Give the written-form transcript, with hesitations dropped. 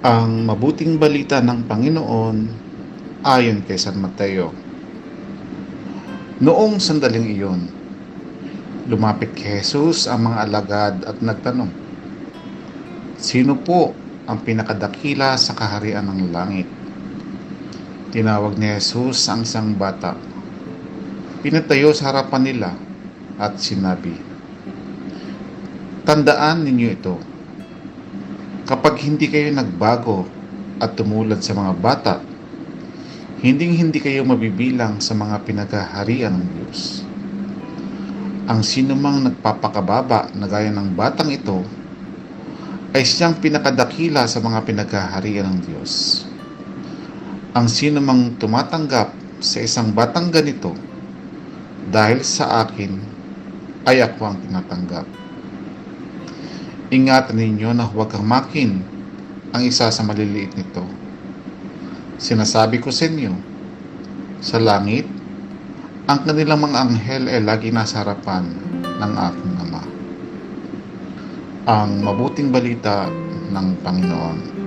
Ang mabuting balita ng Panginoon ayon kay San Mateo. Noong sandaling iyon, lumapit kay Jesus ang mga alagad at nagtanong, "Sino po ang pinakadakila sa kaharian ng langit?" Tinawag ni Jesus ang isang bata. Pinatayo sa harapan nila at sinabi, "Tandaan ninyo ito. Kapag hindi kayo nagbago at tumulad sa mga bata, hindi kayo mabibilang sa mga pinagaharian ng Diyos. Ang sinumang nagpapakababa na gaya ng batang ito ay siyang pinakadakila sa mga pinagaharian ng Diyos. Ang sinumang tumatanggap sa isang batang ganito dahil sa akin ay ako ang tinatanggap. Ingatan ninyo na huwag kang makin ang isa sa maliliit nito. Sinasabi ko sa inyo, sa langit, ang kanilang mga anghel ay lagi nasa harapan ng aking Ama." Ang mabuting balita ng Panginoon.